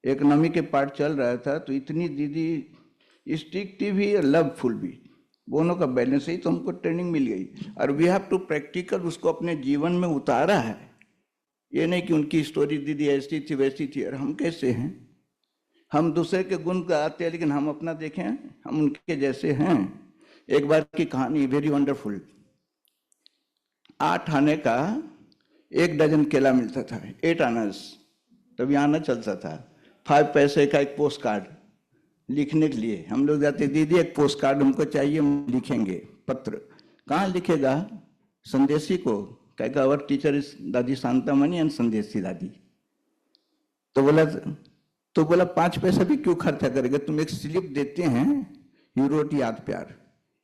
इकोनॉमी के पार्ट चल रहा था, तो इतनी दीदी स्ट्रिक्ट भी और लवफुल भी, दोनों का बैलेंस ही तो हमको ट्रेनिंग मिल गई। और वी हैव टू प्रैक्टिकल उसको अपने जीवन में उतारा है। ये नहीं कि उनकी स्टोरी दीदी ऐसी थी वैसी थी, और हम कैसे हैं, हम दूसरे के गुण गाते हैं लेकिन हम अपना देखें, हम उनके जैसे हैं। एक बार की कहानी वेरी वंडरफुल। 8 आने का 1 डजन केला मिलता था, 8 आनास, तभी आना चलता था। 5 पैसे का एक पोस्ट कार्ड लिखने के लिए हम लोग जाते, दीदी एक पोस्ट कार्ड हमको चाहिए, हम लिखेंगे पत्र। कहाँ लिखेगा, संदेशी को, कहेगा अवर टीचर इज दादी शांतामणि एंड संदेशी दादी। तो बोला 5 पैसा भी क्यों खर्चा करेगा, तुम एक स्लिप देते हैं, यू रोट याद प्यार,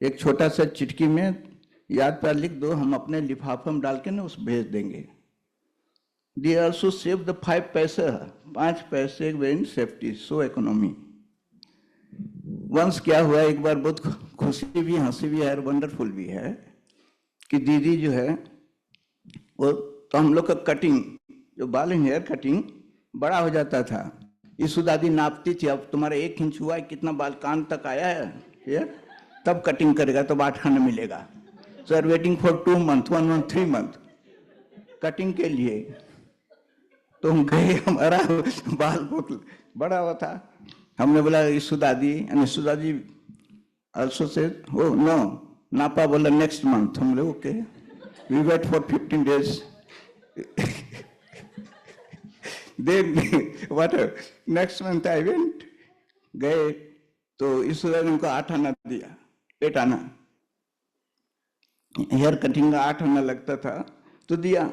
एक छोटा सा चिटकी में याद प्यार लिख दो, हम अपने लिफाफे में डाल के ना उस भेज देंगे। दे आल्सो सेव द 5 पैसा, 5 पैसे इन सेफ्टी, सो इकोनॉमी। वंस क्या हुआ, एक बार बहुत खुशी भी हंसी भी है और वंडरफुल भी है कि दीदी जो है वो, तो हम लोग का कटिंग जो बाल हेयर कटिंग बड़ा हो जाता था, यीशु दादी नापती थी, अब तुम्हारा 1 इंच हुआ है, कितना बाल कान तक आया है हेयर, तब कटिंग करेगा, तब 8 आना मिलेगा। So are waiting for 2 month, 1 month, 3 month cutting के लिए। तो हम गए, हमारा बाल बहुत बड़ा हुआ था, हमने बोला यीशु दादी, एंड यीशु दादी आल्सो सेड ओ नो, नापा बोला नेक्स्ट मंथ। हम लोग okay, we wait for 15 days then what next month I went, गए तो यीशु दादी ने हमको 8 आना दिया, 8 आना, हेयर कटिंग का 8 आना लगता था, तो दिया।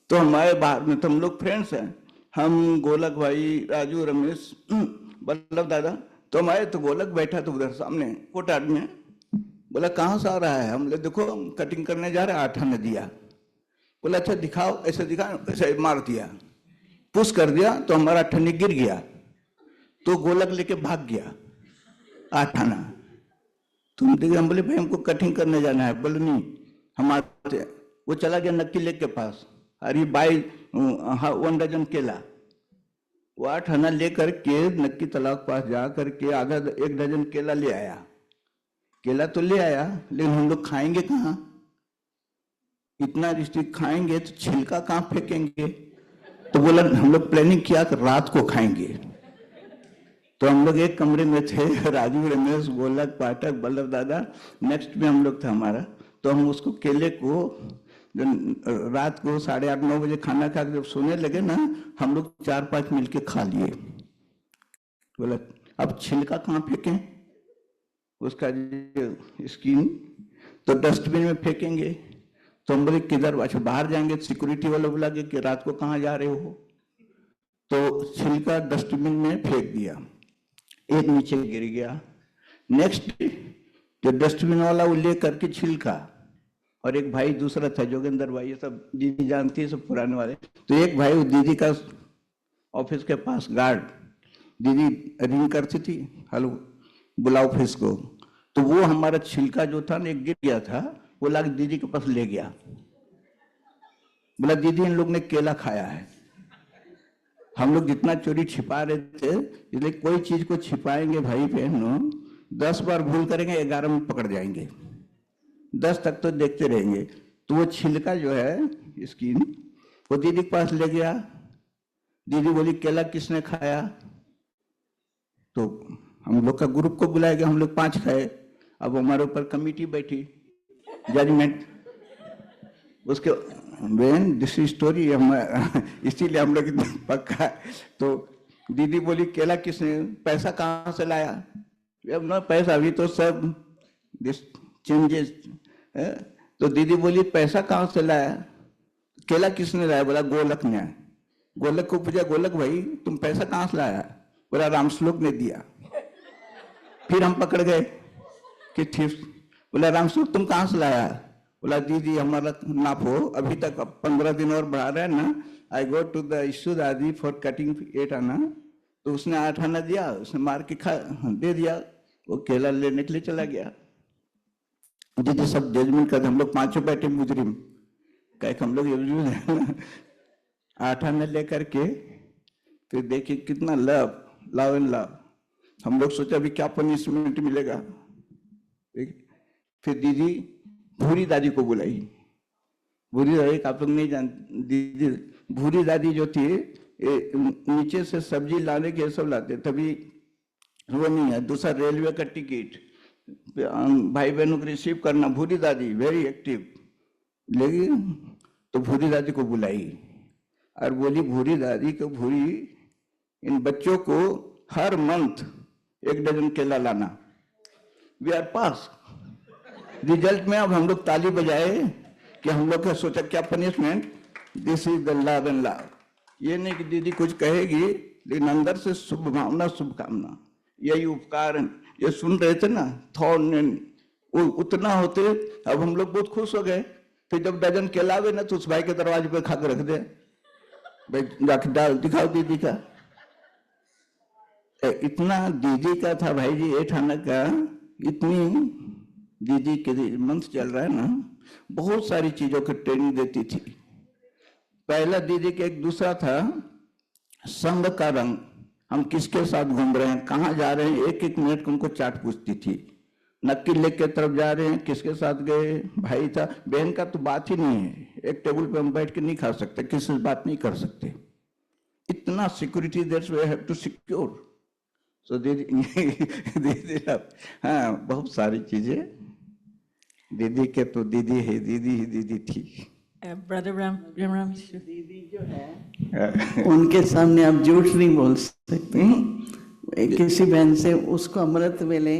तो हमारे बाहर में तो हम लोग फ्रेंड्स हैं, हम गोलक भाई, राजू, रमेश, बल्लभ दादा, तो हमारे तो गोलक बैठा था उधर सामने कोटाट में, बोला कहाँ से आ रहा है, हम लोग देखो हम कटिंग करने जा रहे हैं, 8 आना दिया। बोला अच्छा दिखाओ, ऐसे दिखाओ, ऐसे मार दिया, पुश कर दिया, तो हमारा 8 आना गिर गया, तो गोलक लेके भाग गया 8 आना। तुम देखे, हम बोले भाई हमको कटिंग करने जाना है, बोले नहीं हमारे, वो चला गया नक्की लेक के पास, अरे बाई 1 डजन केला, वो 8 आना लेकर के नक्की तालाब पास जा करके आधा 1 डजन केला ले आया। केला तो ले आया, लेकिन हम लोग खाएंगे कहाँ, इतना रिस्ट्रिक्ट खाएंगे तो छिलका कहाँ फेंकेंगे। तो बोला हम लोग प्लानिंग किया कि रात को खाएंगे। तो हम लोग एक कमरे में थे, राजू, रमेश, गोलक, पाठक, बल्लभ दादा, नेक्स्ट में हम लोग था हमारा। तो हम उसको केले को रात को 8:30-9 बजे खाना खा के जब सोने लगे ना, हम लोग 4-5 मिलके खा लिए। बोला अब छिलका कहाँ फेंकें, उसका स्किन तो डस्टबिन में फेंकेंगे। तो हम बोले किधर, अच्छा बाहर जाएंगे, सिक्योरिटी वाले बोला कि रात को कहाँ जा रहे हो, तो छिलका डस्टबिन में फेंक दिया, एक नीचे गिर गया। नेक्स्ट जो डस्टबिन वाला वो ले करके छिलका, और एक भाई दूसरा था जोगेंद्र भाई, ये सब दीदी जानती है, सब पुराने वाले। तो एक भाई वो दीदी का ऑफिस के पास गार्ड, दीदी रिंग करती थी, हेलो बुलाओ ऑफिस को, तो वो हमारा छिलका जो था ना एक गिर गया था, वो लाके दीदी के पास ले गया, बोला दीदी इन लोग ने केला खाया है। हम लोग जितना चोरी छिपा रहे थे, इसलिए कोई चीज को छिपाएंगे भाई बहनों, 10 बार भूल करेंगे 11 में पकड़ जाएंगे, 10 तक तो देखते रहेंगे। तो वो छिलका जो है स्किन, वो दीदी के पास ले गया। दीदी बोली केला किसने खाया, तो हम लोग का ग्रुप को बुलाया गया, हम लोग 5 खाए। अब हमारे ऊपर कमेटी बैठी, जजमेंट, उसके बेन दिस स्टोरी हम इसीलिए हम लोग पक्का। तो दीदी बोली केला किसने, पैसा कहाँ से लाया, अब ना पैसा अभी तो सब दिस चेंजेस। तो दीदी बोली पैसा कहाँ से लाया, केला किसने लाया? बोला गोलक ने। गोलक को पूछा, गोलक भाई तुम पैसा कहाँ से लाया? बोला रामश्लोक ने दिया। फिर हम पकड़ गए कि ठीक। बोला रामश्लोक तुम कहाँ से लाया? बोला दीदी हमारा नापो, अभी तक 15 दिन और बढ़ा रहे हैं ना। आई गो टू द इशू दादी फॉर कटिंग 8 आना, तो उसने 8 आना दिया, उसने मार के खा दे दिया, वो केला लेने के लिए चला गया। दीदी सब जजमेंट करते, हम लोग 5 बैठे मुजरिम, कहे हम लोग 8 आना लेकर के, फिर देखिए कितना लव एंड लव। हम लोग सोचा अभी क्या पनिशमेंट मिलेगा। फिर दीदी भूरी दादी को बुलाई। भूरी दादी आप लोग नहीं जानते, दीदी भूरी दादी जो थी नीचे से सब्जी लाने के सब लाते, तभी वो नहीं है, दूसरा रेलवे का टिकट भाई बहनों को रिसीव करना, भूरी दादी वेरी एक्टिव। लेकिन तो भूरी दादी को बुलाई और बोली भूरी दादी को, भूरी इन बच्चों को हर मंथ 1 डजन केला लाना। We are pass. रिजल्ट में अब हम लोग ताली बजाए कि हम लोग का सोचा क्या punishment, this is the love and love. ये नहीं कि दीदी कुछ कहेगी, लेकिन अंदर से शुभ भावना शुभकामना, यही उपकार। ये सुन रहे थे ना, थॉट उतना होते। अब हम लोग बहुत खुश हो गए। फिर जब डजन केला आवे ना तो उस भाई के दरवाजे पे खा के रख दे, भाई जाके डाल दिखाओ दीदी का। इतना दीदी का था भाई जी 8 आना का, इतनी दीदी के मंथ चल रहा है ना, बहुत सारी चीजों की ट्रेनिंग देती थी। पहला दीदी के एक दूसरा था संग का रंग, हम किसके साथ घूम रहे हैं, कहाँ जा रहे हैं, 1-1 मिनट को उनको चाट पूछती थी। नक्की लेक के तरफ जा रहे हैं, किसके साथ गए, भाई था, बहन का तो बात ही नहीं है, एक टेबल पे हम बैठ के नहीं खा सकते, किसी से बात नहीं कर सकते, इतना security that's we have to secure. So दीदी हाँ बहुत सारी चीजें दीदी के, तो दीदी है, दीदी ही दीदी थी। Brother Ram, दीदी जो है उनके सामने आप झूठ नहीं बोल सकते। किसी बहन से उसको अमृत वेले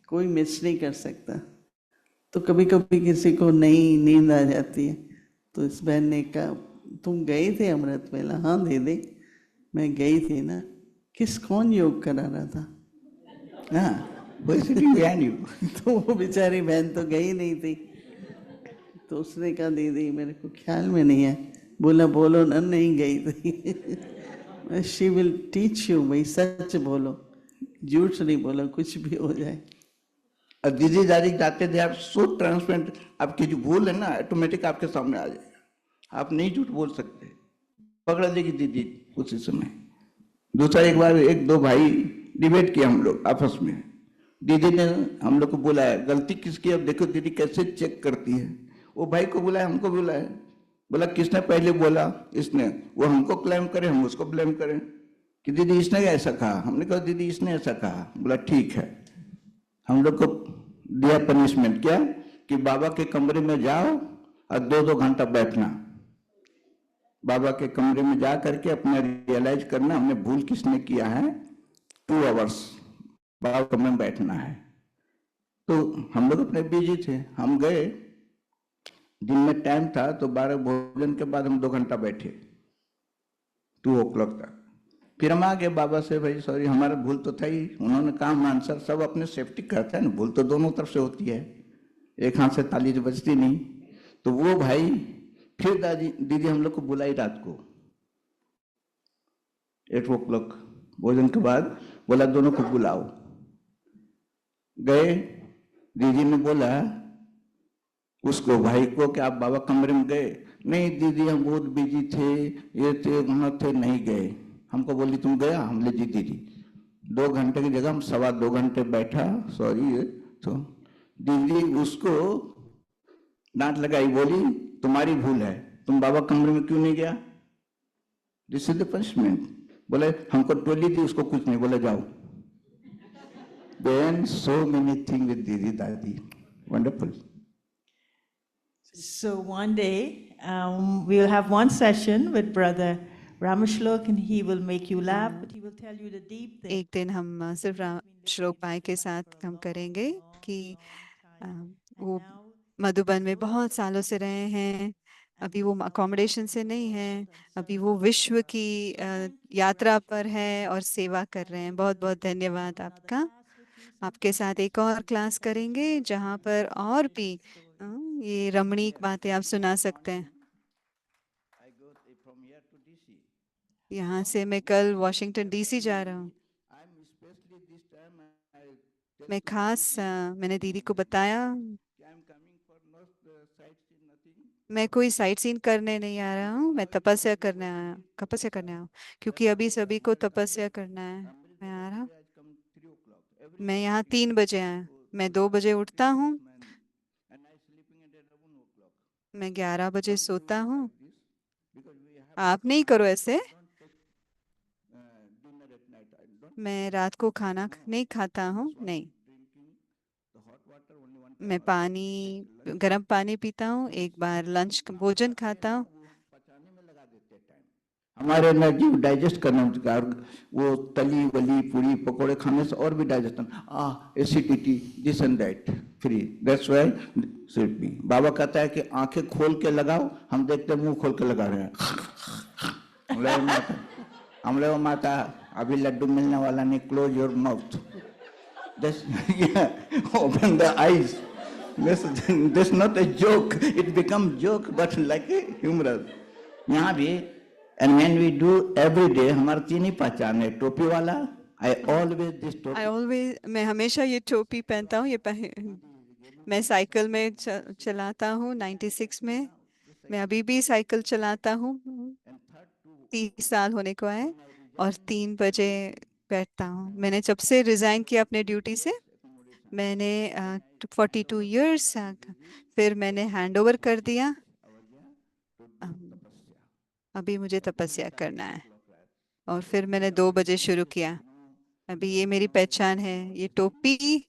कोई मिस नहीं कर सकता। तो कभी कभी किसी को नहीं नींद आ जाती है, तो इस बहन ने कहा तुम गए थे अमृत वेला? हाँ दीदी मैं गई थी ना। कौन योग करा रहा था? हाँ तो वो बेचारी बहन तो गई नहीं थी। तो उसने कहा दीदी मेरे को ख्याल में नहीं है। बोला बोलो ना नहीं गई थी। शी विल टीच यू, भाई सच बोलो, झूठ नहीं बोलो, कुछ भी हो जाए। और दीदी दादी जाते थे, आप सो ट्रांसपेरेंट, आपकी जो भूल है ना ऑटोमेटिक आपके सामने आ जाएगा, आप नहीं झूठ बोल सकते, पकड़ देगी दीदी उसी समय। दूसरा एक बार 1-2 भाई डिबेट किया हम लोग आपस में, दीदी ने हम लोग को बुलाया, गलती किसकी, अब देखो दीदी कैसे चेक करती है। वो भाई को बुलाया, हमको बुलाया, बोला किसने पहले बोला? इसने। वो हमको क्लेम करे, हम उसको ब्लेम करें कि दीदी इसने ऐसा कहा। हमने कहा दीदी इसने ऐसा कहा। बोला ठीक है। हम लोग को दिया पनिशमेंट, क्या कि बाबा के कमरे में जाओ और 2-2 घंटा बैठना, बाबा के कमरे में जा करके अपना रियलाइज करना हमने भूल किसने किया है। 2 आवर्स बाबा कमरे में बैठना है। तो हम लोग अपने बिजी थे, हम गए, दिन में टाइम था, तो 12 भोजन के बाद हम 2 घंटा बैठे 2 o'clock तक। फिर हम आ गए बाबा से, भाई सॉरी हमारा भूल तो था ही। उन्होंने कहा आंसर सब अपने सेफ्टी करते हैं ना, भूल तो दोनों तरफ से होती है, एक हाथ से ताली तो बजती नहीं। तो वो भाई फिर दीदी हम लोग को बुलाई रात को 8 o'clock भोजन के बाद, बोला दोनों को बुलाओ। गए, दीदी ने बोला उसको भाई को कि आप बाबा कमरे में गए? नहीं दीदी हम बहुत बिजी थे, ये थे वहां थे, नहीं गए। हमको बोली तुम गया? हम ले जी दीदी 2 घंटे की जगह हम 2.25 घंटे बैठा, सॉरी। तो दीदी उसको डांट लगाई, बोली तुम्हारी भूल है, तुम बाबा कमरे में क्यों नहीं गया? This is the punishment. बोले हमको टोली दी, उसको कुछ नहीं, बोले जाओ। Then so many things with Didi Dadi, wonderful. So one day we'll have one session with Brother Ramashlok, and he will make you laugh, but he will tell you the deep things. एक दिन हम सिर्फ श्लोक भाई के साथ हम करेंगे कि वो मधुबन में बहुत सालों से रहे हैं अभी वो अकोमोडेशन से नहीं है, अभी वो विश्व की यात्रा पर है और सेवा कर रहे हैं। बहुत बहुत धन्यवाद आपका। आपके साथ एक और क्लास करेंगे जहाँ पर और भी ये रमणीक बातें आप सुना सकते हैं। I go from here to DC. यहाँ से मैं कल वॉशिंगटन डीसी जा रहा हूँ। I'm especially this time I tell मैं to my खास मैंने दीदी को बताया कि I'm coming for not sightseeing nothing. मैं कोई साइट सीन करने नहीं आ रहा हूँ, मैं तपस्या करने आया, तपस्या करने आया हूँ, क्योंकि अभी सभी को तपस्या करना है। मैं आ रहा हूँ, I come 3 o'clock. Every मैं day यहाँ meeting 3 बजे आया, मैं 2 बजे उठता हूँ, and I sleeping at 11 o'clock. मैं 11 बजे सोता हूँ। Like this because we have आप नहीं करो ऐसे। don't take dinner at night. I don't मैं रात को खाना नहीं खाता हूँ, नहीं। drinking the hot water only one मैं पानी, गर्म पानी पीता हूँ, एक बार लंच भोजन खाता हूँ। पचाने में लगा देते टाइम हमारे एनर्जी डाइजेस्ट करने में और वो तली वली पूरी पकोड़े खाने से और भी digestion acidity this and that free that's why should be. बाबा कहता है कि आंखें खोल के लगाओ, हम देखते मुंह खोल के लगा रहे हैं। हम लोग माता अभी लड्डू मिलने वाला नहीं, close your mouth, open the eyes. This not a joke, it becomes joke but like a humorous. यहाँ भी and when we do every day हमारा तीन ही पहचान है, टोपी वाला I always this टोपी मैं हमेशा ये टोपी पहनता हूँ। मैं साइकिल में चलाता हूँ 96 में, मैं अभी भी साइकिल चलाता हूँ, 30 साल होने को आए, और 3 बजे बैठता हूँ। मैंने जब से रिजाइन किया अपने ड्यूटी से, मैंने 42 इयर्स फिर मैंने हैंड ओवर कर दिया। अभी मुझे तपस्या करना है, और फिर मैंने 2 बजे शुरू किया। अभी ये मेरी पहचान है, ये टोपी।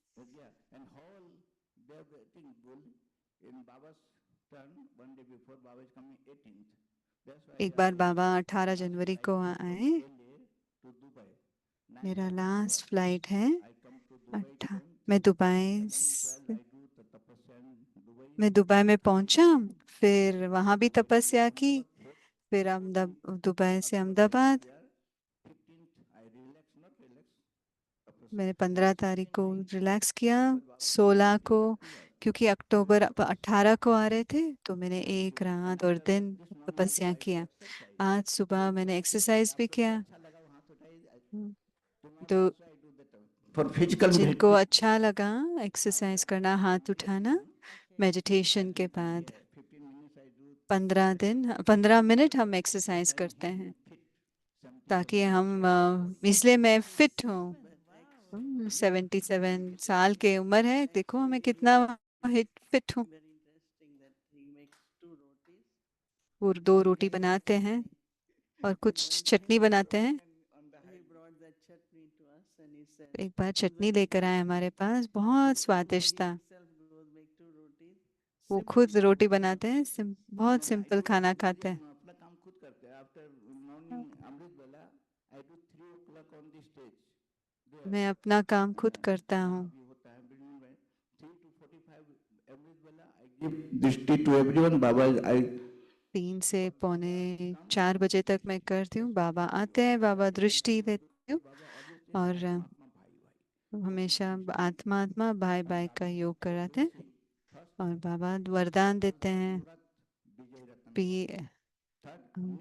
एक बार बाबा 18 जनवरी को आए, मेरा लास्ट फ्लाइट है 18। मैं दुबई में पहुंचा, फिर वहां भी तपस्या की, फिर दुबई से अहमदाबाद। मैंने 15 तारीख को रिलैक्स किया, 16 को, क्योंकि अक्टूबर 18 को आ रहे थे, तो मैंने एक रात और दिन तपस्या किया। आज सुबह मैंने एक्सरसाइज भी किया। तो for physical जिनको अच्छा लगा एक्सरसाइज करना, हाथ उठाना। मेडिटेशन के बाद 15 मिनट हम एक्सरसाइज करते हैं, ताकि हम इसलिए मैं फिट हूँ। 77 साल के उम्र है, देखो हमें कितना फिट हूँ। वो 2 रोटी बनाते हैं और कुछ चटनी बनाते हैं। एक बार चटनी लेकर आए हमारे पास, बहुत स्वादिष्ट था। वो खुद रोटी बनाते हैं, बहुत सिंपल खाना खाते हैं। अपना काम खुद करते हैं। आफ्टर मॉर्निंग अमृत वेला I do 3 o'clock on the stage. मैं अपना काम खुद करता हूँ। होता है बिल्डिंग में 3 to 45 अमृत वेला आई गिव दृष्टि टू एवरीवन। बाबा आई 3 से पौने 4 बजे तक मैं करती हूँ। बाबा आते हैं, बाबा दृष्टि देते हूँ, और हमेशा आत्मा आत्मा भाई भाई का योग कराते हैं, और बाबा वरदान देते हैं।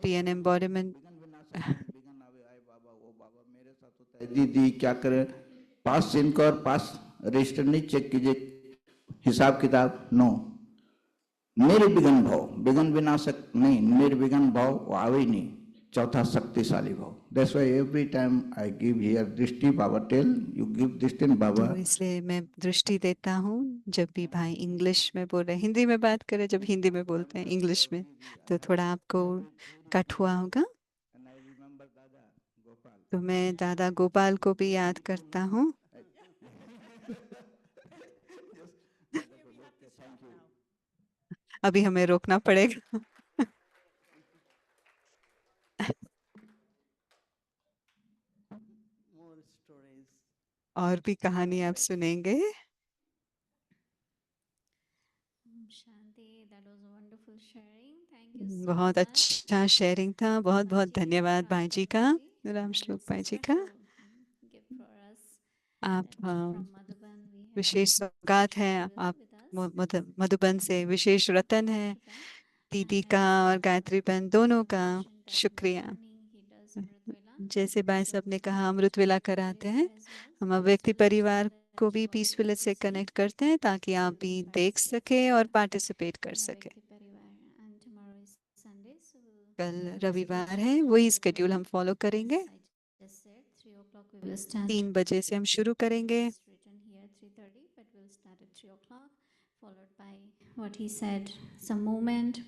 PN embodiment. दीदी क्या करे, पास इनका और पास रजिस्टर नहीं चेक कीजिए, हिसाब किताब नो। निर्विघ्न भाव, विघ्न विनाशक नहीं, निर्विघ्न भाव वो आवे ही नहीं। चौथा शक्तिशाली भाव। That's why every time I give here दृष्टि, बाबा टेल you give दृष्टि बाबा। तो इसलिए मैं दृष्टि देता हूँ जब भी भाई इंग्लिश में बोल रहे, हिंदी में बात करें, जब हिंदी में बोलते हैं इंग्लिश में, तो थोड़ा आपको कट हुआ होगा। तो मैं दादा गोपाल को भी याद करता हूँ। अभी हमें रोकना पड़ेगा। और भी कहानी आप सुनेंगे। Shanti, that was a wonderful sharing. Thank you so बहुत much. अच्छा शेयरिंग था, बहुत बहुत Bhaiji धन्यवाद भाई जी का, Ramshloka राम and श्लोक भाई जी sister का। to give for us आप that from Madhuban we have विशेष सौगात हैं, Shrival आप with us. मधुबन से विशेष रतन है, Nikita. दीदी And का as और गायत्री बहन दोनों का mentioned that in the शुक्रिया। morning he does Amritvela. जैसे भाई So साहब ने कहा we अमृत वेला will do कराते it हैं, as well. हम So अव्यक्ति please do that परिवार को so भी all पीस will विलेज से see कनेक्ट करते हैं ताकि so आप they भी can देख participate सके और पार्टिसिपेट कर in सके। Avyakti Parivar. And tomorrow is Sunday, so we'll कल have the रविवार schedule है, वही followed स्केड्यूल by, हम फॉलो करेंगे। as I just said, 3 o'clock we will start. 3 बजे से हम शुरू करेंगे। It's written here 3:30, but we'll start at 3 o'clock, followed by what he said, some movement.